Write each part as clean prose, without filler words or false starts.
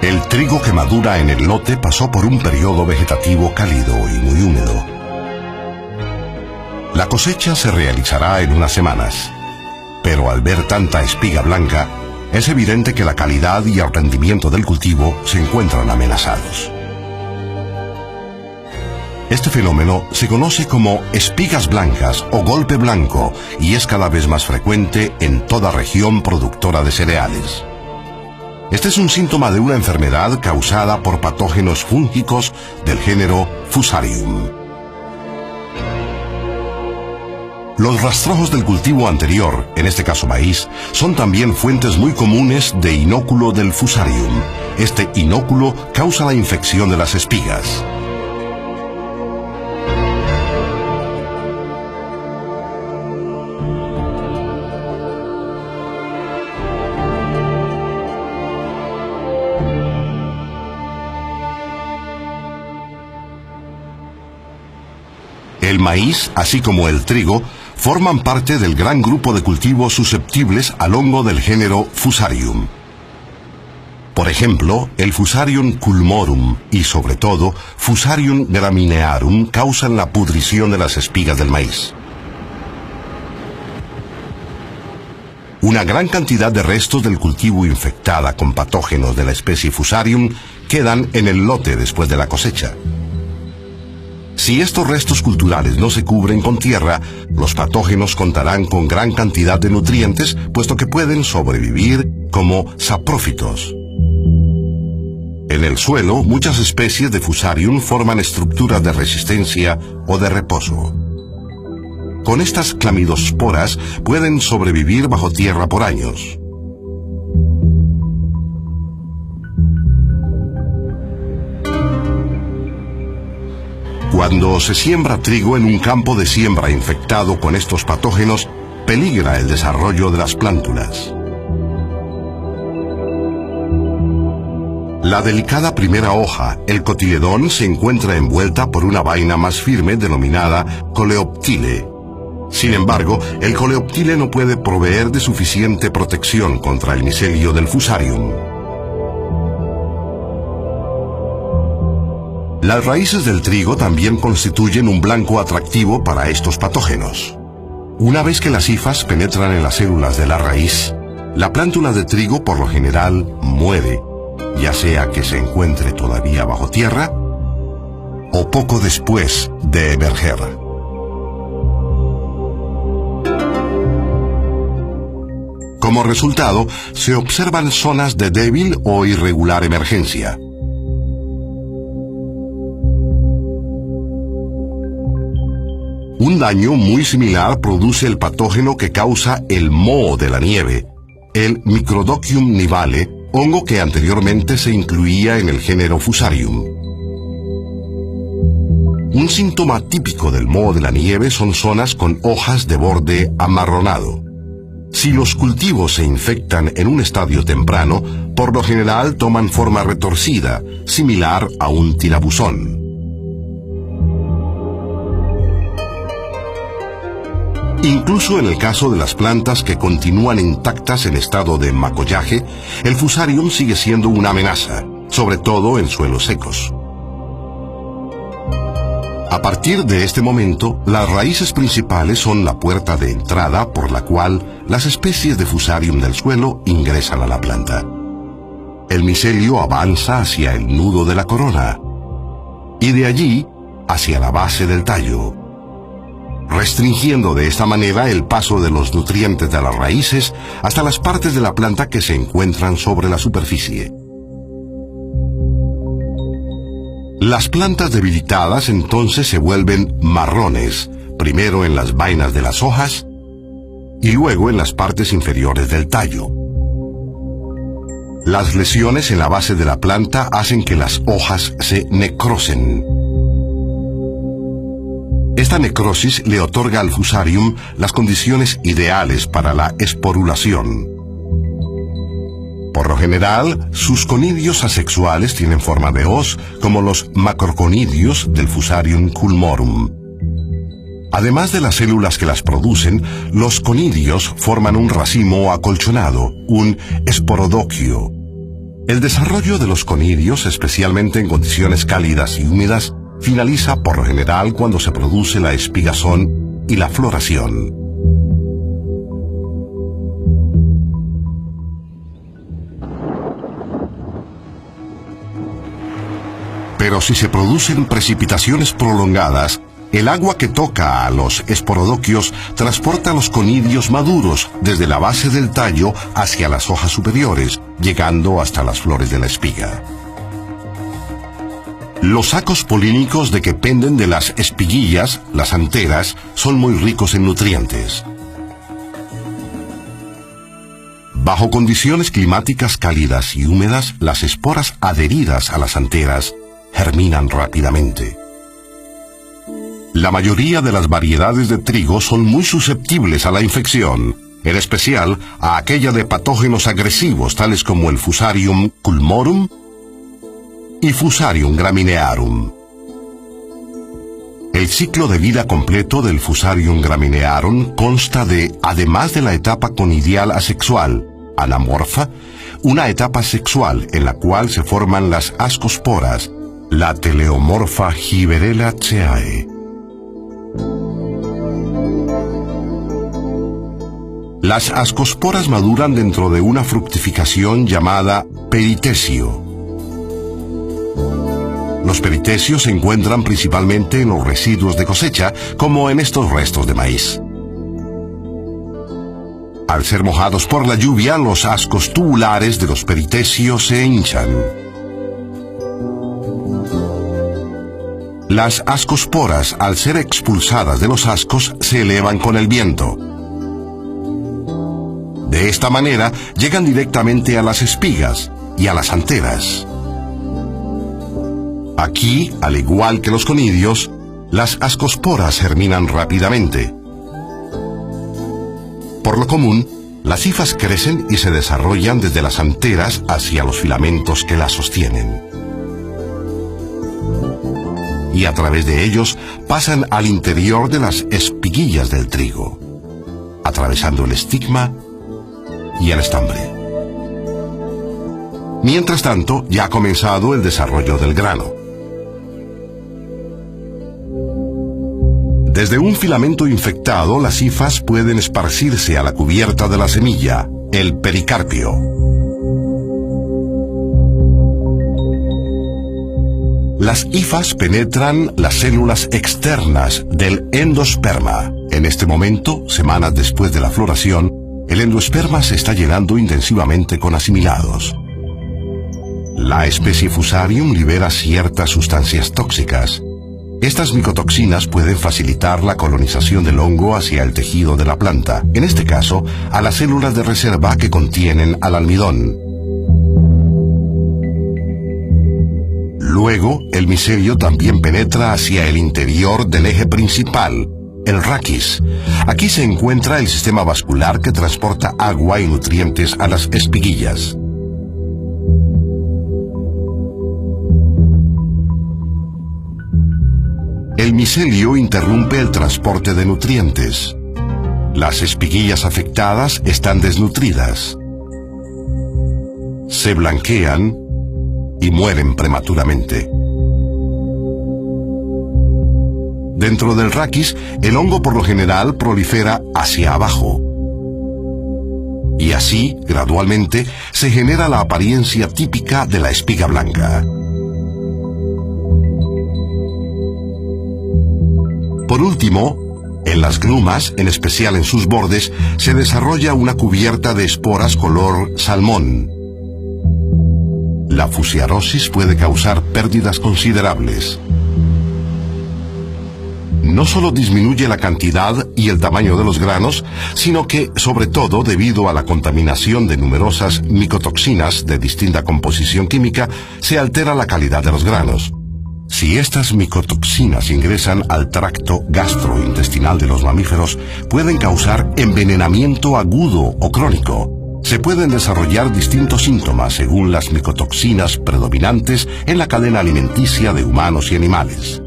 El trigo que madura en el lote pasó por un periodo vegetativo cálido y muy húmedo. La cosecha se realizará en unas semanas, pero al ver tanta espiga blanca, es evidente que la calidad y el rendimiento del cultivo se encuentran amenazados. Este fenómeno se conoce como espigas blancas o golpe blanco y es cada vez más frecuente en toda región productora de cereales. Este es un síntoma de una enfermedad causada por patógenos fúngicos del género Fusarium. Los rastrojos del cultivo anterior, en este caso maíz, son también fuentes muy comunes de inóculo del Fusarium. Este inóculo causa la infección de las espigas. El maíz, así como el trigo, forman parte del gran grupo de cultivos susceptibles al hongo del género Fusarium. Por ejemplo, el Fusarium culmorum y, sobre todo, Fusarium graminearum causan la pudrición de las espigas del maíz. Una gran cantidad de restos del cultivo infectada con patógenos de la especie Fusarium quedan en el lote después de la cosecha. Si estos restos culturales no se cubren con tierra, los patógenos contarán con gran cantidad de nutrientes, puesto que pueden sobrevivir como saprófitos. En el suelo, muchas especies de Fusarium forman estructuras de resistencia o de reposo. Con estas clamidosporas pueden sobrevivir bajo tierra por años. Cuando se siembra trigo en un campo de siembra infectado con estos patógenos, peligra el desarrollo de las plántulas. La delicada primera hoja, el cotiledón, se encuentra envuelta por una vaina más firme denominada coleoptile. Sin embargo, el coleoptile no puede proveer de suficiente protección contra el micelio del Fusarium. Las raíces del trigo también constituyen un blanco atractivo para estos patógenos. Una vez que las hifas penetran en las células de la raíz, la plántula de trigo por lo general muere, ya sea que se encuentre todavía bajo tierra o poco después de emerger. Como resultado, se observan zonas de débil o irregular emergencia. Un daño muy similar produce el patógeno que causa el moho de la nieve, el Microdocium nivale, hongo que anteriormente se incluía en el género Fusarium. Un síntoma típico del moho de la nieve son zonas con hojas de borde amarronado. Si los cultivos se infectan en un estadio temprano, por lo general toman forma retorcida, similar a un tirabuzón. Incluso en el caso de las plantas que continúan intactas en estado de macollaje, el Fusarium sigue siendo una amenaza, sobre todo en suelos secos. A partir de este momento, las raíces principales son la puerta de entrada por la cual las especies de Fusarium del suelo ingresan a la planta. El micelio avanza hacia el nudo de la corona y de allí hacia la base del tallo, restringiendo de esta manera el paso de los nutrientes de las raíces hasta las partes de la planta que se encuentran sobre la superficie. Las plantas debilitadas entonces se vuelven marrones, primero en las vainas de las hojas y luego en las partes inferiores del tallo. Las lesiones en la base de la planta hacen que las hojas se necrosen. Esta necrosis le otorga al Fusarium las condiciones ideales para la esporulación. Por lo general, sus conidios asexuales tienen forma de hoz, como los macroconidios del Fusarium culmorum. Además de las células que las producen, los conidios forman un racimo acolchonado, un esporodoquio. El desarrollo de los conidios, especialmente en condiciones cálidas y húmedas, finaliza por lo general cuando se produce la espigazón y la floración. Pero si se producen precipitaciones prolongadas, el agua que toca a los esporodoquios transporta los conidios maduros desde la base del tallo hacia las hojas superiores, llegando hasta las flores de la espiga. Los sacos polínicos de que penden de las espiguillas, las anteras, son muy ricos en nutrientes. Bajo condiciones climáticas cálidas y húmedas, las esporas adheridas a las anteras germinan rápidamente. La mayoría de las variedades de trigo son muy susceptibles a la infección, en especial a aquella de patógenos agresivos tales como el Fusarium culmorum y Fusarium graminearum. El ciclo de vida completo del Fusarium graminearum consta de, además de la etapa conidial asexual, anamorfa, una etapa sexual en la cual se forman las ascosporas, la teleomorfa Gibberellaceae. Las ascosporas maduran dentro de una fructificación llamada peritesio. Los peritesios se encuentran principalmente en los residuos de cosecha, como en estos restos de maíz. Al ser mojados por la lluvia, los ascos tubulares de los peritesios se hinchan. Las ascosporas, al ser expulsadas de los ascos, se elevan con el viento. De esta manera, llegan directamente a las espigas y a las anteras. Aquí, al igual que los conidios, las ascosporas germinan rápidamente. Por lo común, las hifas crecen y se desarrollan desde las anteras hacia los filamentos que las sostienen. Y a través de ellos pasan al interior de las espiguillas del trigo, atravesando el estigma y el estambre. Mientras tanto, ya ha comenzado el desarrollo del grano. Desde un filamento infectado, las hifas pueden esparcirse a la cubierta de la semilla, el pericarpio. Las hifas penetran las células externas del endosperma. En este momento, semanas después de la floración, el endosperma se está llenando intensivamente con asimilados. La especie Fusarium libera ciertas sustancias tóxicas. Estas micotoxinas pueden facilitar la colonización del hongo hacia el tejido de la planta, en este caso, a las células de reserva que contienen al almidón. Luego, el micelio también penetra hacia el interior del eje principal, el raquis. Aquí se encuentra el sistema vascular que transporta agua y nutrientes a las espiguillas. El micelio interrumpe el transporte de nutrientes. Las espiguillas afectadas están desnutridas. Se blanquean y mueren prematuramente. Dentro del raquis, el hongo por lo general prolifera hacia abajo. Y así, gradualmente, se genera la apariencia típica de la espiga blanca. Por último, en las glumas, en especial en sus bordes, se desarrolla una cubierta de esporas color salmón. La fusiarosis puede causar pérdidas considerables. No solo disminuye la cantidad y el tamaño de los granos, sino que, sobre todo debido a la contaminación de numerosas micotoxinas de distinta composición química, se altera la calidad de los granos. Si estas micotoxinas ingresan al tracto gastrointestinal de los mamíferos, pueden causar envenenamiento agudo o crónico, se pueden desarrollar distintos síntomas según las micotoxinas predominantes en la cadena alimenticia de humanos y animales.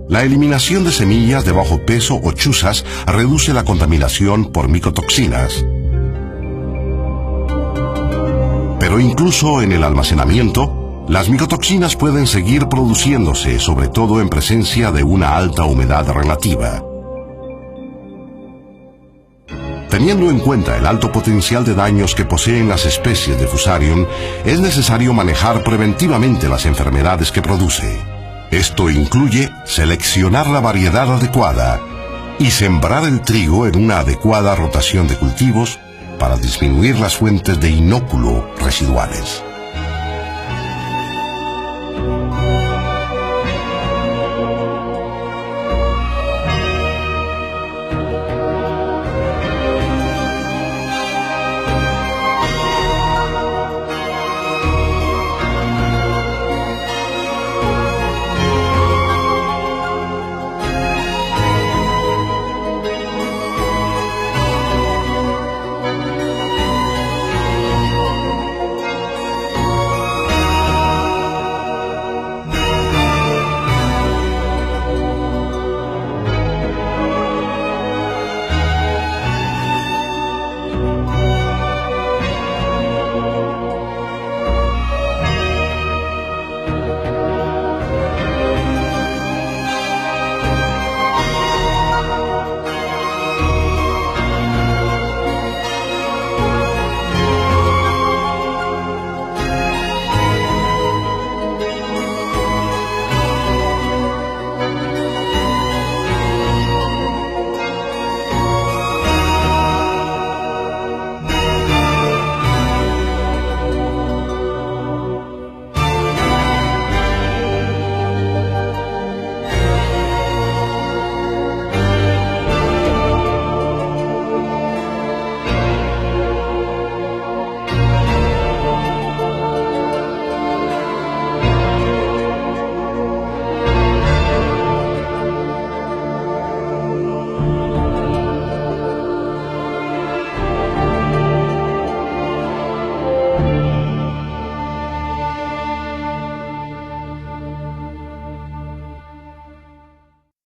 La eliminación de semillas de bajo peso o chuzas reduce la contaminación por micotoxinas. Pero incluso en el almacenamiento, las micotoxinas pueden seguir produciéndose, sobre todo en presencia de una alta humedad relativa. Teniendo en cuenta el alto potencial de daños que poseen las especies de Fusarium, es necesario manejar preventivamente las enfermedades que produce. Esto incluye seleccionar la variedad adecuada y sembrar el trigo en una adecuada rotación de cultivos para disminuir las fuentes de inóculo residuales.